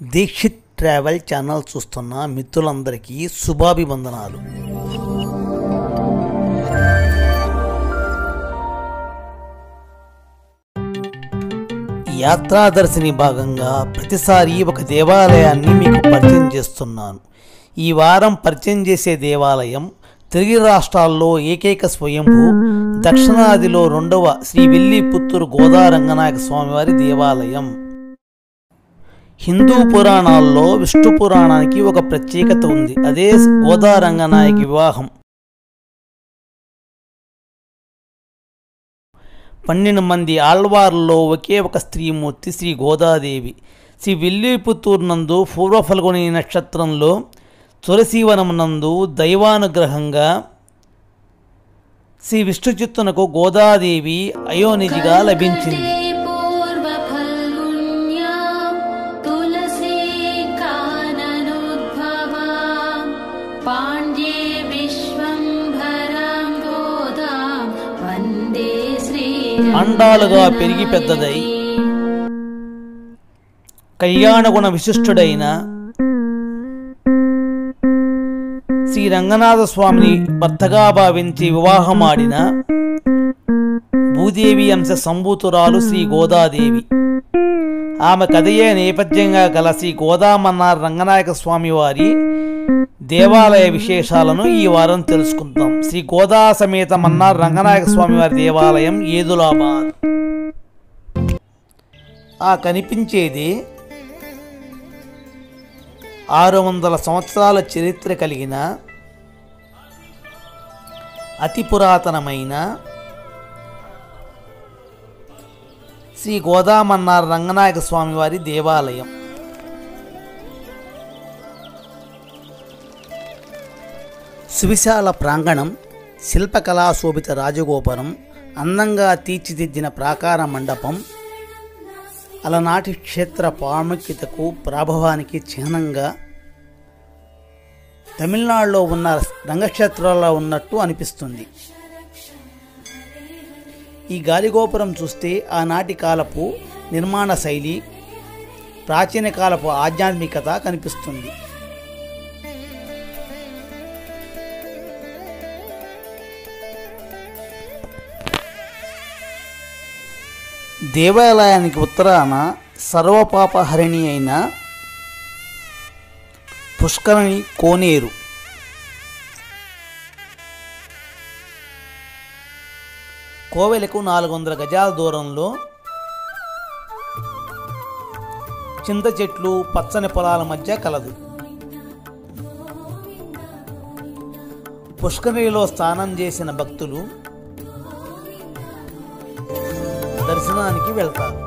Dixit travel channel చూస్తున్న మిత్రులందరికీ శుభాభివందనాలు. యాత్రాదర్శిని భాగంగా ప్రతిసారి ఒక దేవాలయాన్ని మీకు పరిచయం చేస్తున్నాను. ఈ వారం పరిచయం చేసే దేవాలయం తెలుగు రాష్ట్రాల్లో ఏకైక స్వయంభూ దక్షిణాదిలో రెండవ శ్రీ విల్లిపుత్తూరు గోదా రంగనాయక స్వామివారి దేవాలయం. హిందూ పురాణాల్లో విష్ణు పురాణానికి ఒక ప్రత్యేకత ఉంది. అదే గోదా రంగనాయకి వివాహం. 12 మంది ఆళ్వార్లలో ఒకే ఒక స్త్రీమూర్తి శ్రీ గోదాదేవి. శ్రీ విల్లిపుత్తూరు నందు పూర్వ ఫల్గుని నక్షత్రంలో తులసీవనం నందు దైవానుగ్రహంగా శ్రీ విష్ణు చిత్తునకు గోదాదేవి అయోనిజిగా లభించింది. అండాలుగా పెరిగి పెద్దదై కళ్యాణగుణ విశిష్టుడైన శ్రీ రంగనాథ స్వామిని భర్తగా భావించి వివాహమాడిన భూదేవి అంశ సంభూతురాలు శ్రీ గోదాదేవి. ఆమె కథయే నేపథ్యంగా గల శ్రీ గోదామన్నార్ రంగనాయక స్వామి వారి దేవాలయ విశేషాలను ఈ వారం తెలుసుకుందాం. శ్రీ గోదా సమేత మన్నార్ రంగనాయక స్వామి వారి దేవాలయం ఏదులాబాద్. ఆ కనిపించేది 600 సంవత్సరాల చరిత్ర కలిగిన అతి పురాతనమైన శ్రీ గోదామన్నార్ రంగనాయక స్వామి వారి దేవాలయం. సువిశాల ప్రాంగణం, శిల్పకళా శోభిత రాజగోపురం, అందంగా తీర్చిదిద్దిన ప్రాకార మండపం అలనాటి క్షేత్ర ప్రాముఖ్యతకు ప్రాభవానికి చిహ్నంగా తమిళనాడులో ఉన్న రంగక్షేత్రాల్లో ఉన్నట్టు అనిపిస్తుంది. ఈ గాలిగోపురం చూస్తే ఆనాటి కాలపు నిర్మాణ శైలి, ప్రాచీన కాలపు ఆధ్యాత్మికత కనిపిస్తుంది. దేవాలయానికి ఉత్తరాన సర్వపాపహరిణి అయిన పుష్కరిణి కోనేరు, కోవెలకు 400 గజాల దూరంలో చింత చెట్లు, పచ్చని పొలాల మధ్య కలదు. పుష్కరిణిలో స్నానం చేసిన భక్తులు దర్శనానికి వెళ్తారు.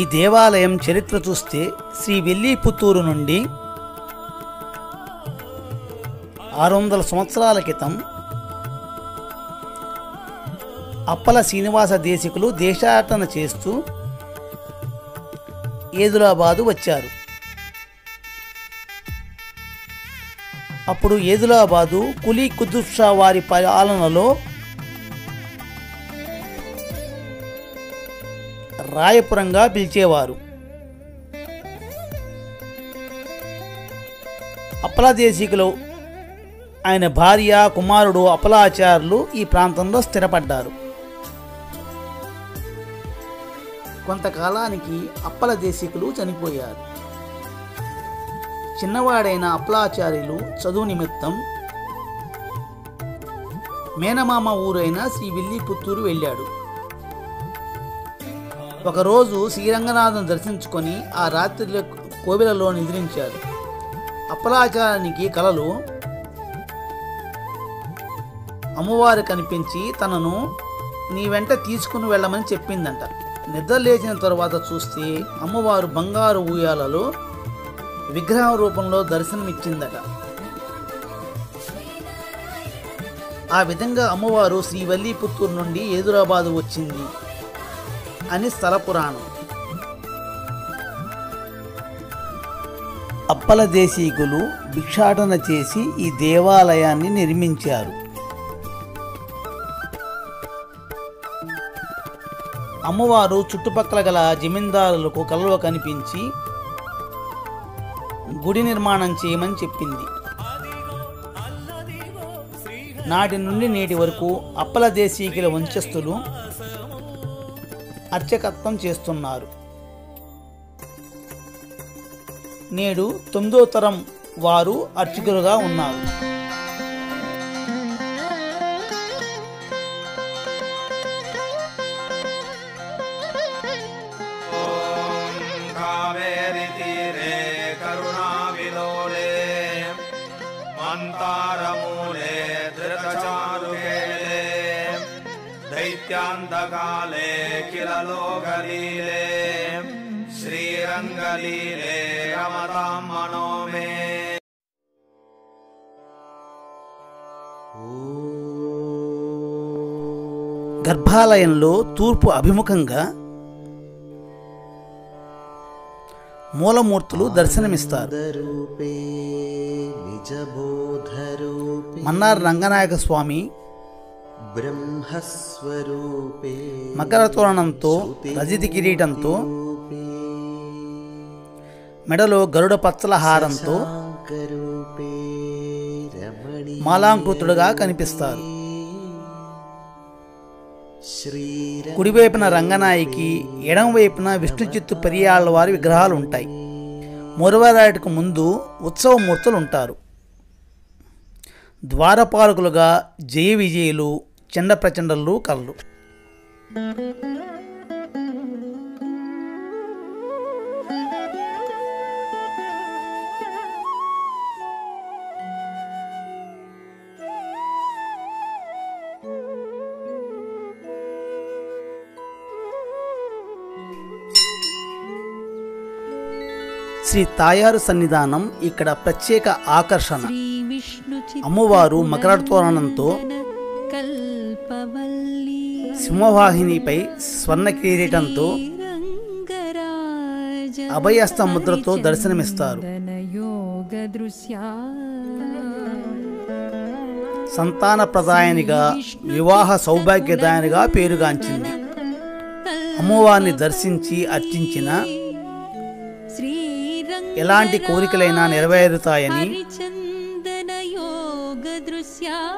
ఈ దేవాలయం చరిత్ర చూస్తే శ్రీ విల్లిపుత్తూరు నుండి 600 సంవత్సరాల క్రితం అప్పల శ్రీనివాస దేశికులు దేశాటన చేస్తూ ఏదులాబాదు వచ్చారు. అప్పుడు ఏదులాబాదు కులీ కుతుబ్ షా వారి పాలనలో రాయపురంగా పిలిచేవారు. అప్పలాదేశికులు ఆయన భార్య, కుమారుడు అప్పలాచార్యులు ఈ ప్రాంతంలో స్థిరపడ్డారు. కొంతకాలానికి అప్పలదేశికులు చనిపోయారు. చిన్నవాడైన అప్పలాచార్యులు చదువు నిమిత్తం మేనమామ ఊరైన శ్రీ విల్లిపుత్తూరు వెళ్ళాడు. ఒకరోజు శ్రీరంగనాథుని దర్శించుకొని ఆ రాత్రి కోవెలలో నిద్రించాడు. అప్పలాచార్యునికి కలలు అమ్మవారు కనిపించి తనను నీ వెంట తీసుకుని వెళ్ళమని చెప్పిందంట. నిద్ర లేచిన తరువాత చూస్తే అమ్మవారు బంగారు ఊయాలలో విగ్రహం రూపంలో దర్శనమిచ్చిందట. ఆ విధంగా అమ్మవారు శ్రీవల్లీపుత్తూరు నుండి హైదరాబాదు వచ్చింది అని స్థల పురాణం. అప్పల దేశీకులు భిక్షాటన చేసి ఈ దేవాలయాన్ని నిర్మించారు. అమ్మవారు చుట్టుపక్కల గల జమీందారులకు కలలో కనిపించి గుడి నిర్మాణం చేయమని చెప్పింది. నాటి నుండి నేటి వరకు అప్పల దేశీకుల వంశస్థులు అర్చకత్వం చేస్తున్నారు. నేడు 9వ తరం వారు అర్చకులుగా ఉన్నారు. दैत्यान्तकाले किललोकलीले श्रीरङ्गलीले रमतां मनो मे। గర్భాలయంలో తూర్పు అభిముఖంగా మూలమూర్తులు దర్శనమిస్తారు. మన్నార్ రంగనాయక స్వామి మకర తోరణంతో రజిత కిరీటంతో మెడలో గరుడ పచ్చల హారంతో మాలాంకృతుడుగా కనిపిస్తారు. కుడివైపున రంగనాయకి, ఎడమవైపున విష్ణు చిత్తు పెరియాళ్ళ వారి విగ్రహాలు ఉంటాయి. మూలవరాటికి ముందు ఉత్సవమూర్తులు ఉంటారు. ద్వారపాలకులుగా జయ విజయులు, చండ ప్రచండలు కలరు. శ్రీ తాయారు సన్నిధానం ఇక్కడ ప్రత్యేక ఆకర్షణ. అమ్మవారు మకర తోరణంతో సింహవాహినిపై స్వర్ణ కిరీటంతో అభయస్త ముద్రతో దర్శనమిస్తారు. సంతాన ప్రదాయనిగా, వివాహ సౌభాగ్యదాయనిగా పేరుగాంచింది. అమ్మవారిని దర్శించి అర్చించిన ఎలాంటి కోరికలైనా నెరవేరుతాయని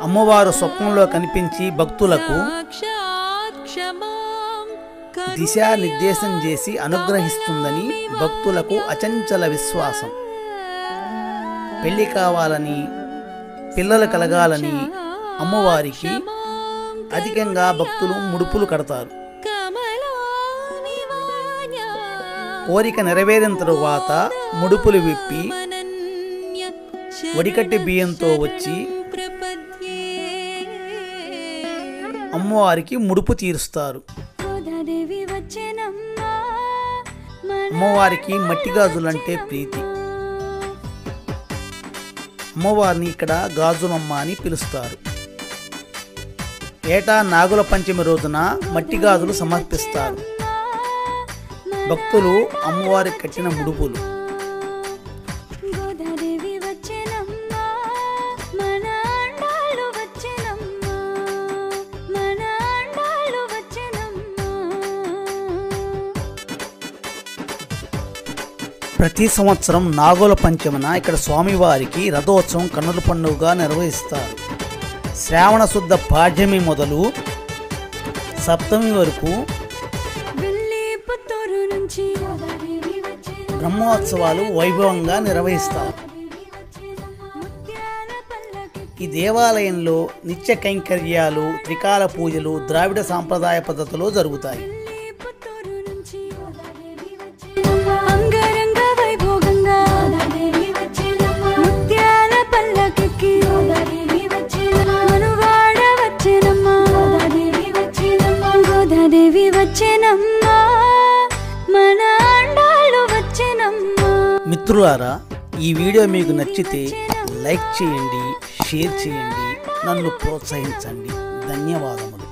అమ్మవారు స్వప్నంలో కనిపించి భక్తులకు దిశానిర్దేశం చేసి అనుగ్రహిస్తుందని భక్తులకు అచంచల విశ్వాసం. పెళ్లి కావాలని, పిల్లలు కలగాలని అమ్మవారికి అధికంగా భక్తులు ముడుపులు కడతారు. కోరిక నెరవేరిన తరువాత ముడుపులు విప్పి వడికట్టి బియ్యంతో వచ్చి అమ్మవారికి ముడుపు తీరుస్తారు. అమ్మవారికి మట్టి గాజులంటే ప్రీతి. అమ్మవారిని ఇక్కడ గాజులమ్మ అని పిలుస్తారు. ఏటా నాగుల పంచమి రోజున మట్టి గాజులు సమర్పిస్తారు. భక్తులు అమ్మవారికి కట్టిన ముడుపులు. ప్రతి సంవత్సరం నాగుల పంచమిన ఇక్కడ స్వామివారికి రథోత్సవం కన్నుల పండుగగా నిర్వహిస్తారు. శ్రావణ శుద్ధ పాడ్యమి మొదలు సప్తమి వరకు బ్రహ్మోత్సవాలు వైభవంగా నిర్వహిస్తారు. ఈ దేవాలయంలో నిత్య కైంకర్యాలు, త్రికాల పూజలు ద్రావిడ సాంప్రదాయ పద్ధతిలో జరుగుతాయి. గోదాదేవి వచ్చేనమ్మా. మన అండాలు వచ్చినమ్మా. మిత్రులారా, ఈ వీడియో మీకు నచ్చితే లైక్ చేయండి, షేర్ చేయండి, నన్ను ప్రోత్సహించండి. ధన్యవాదములు.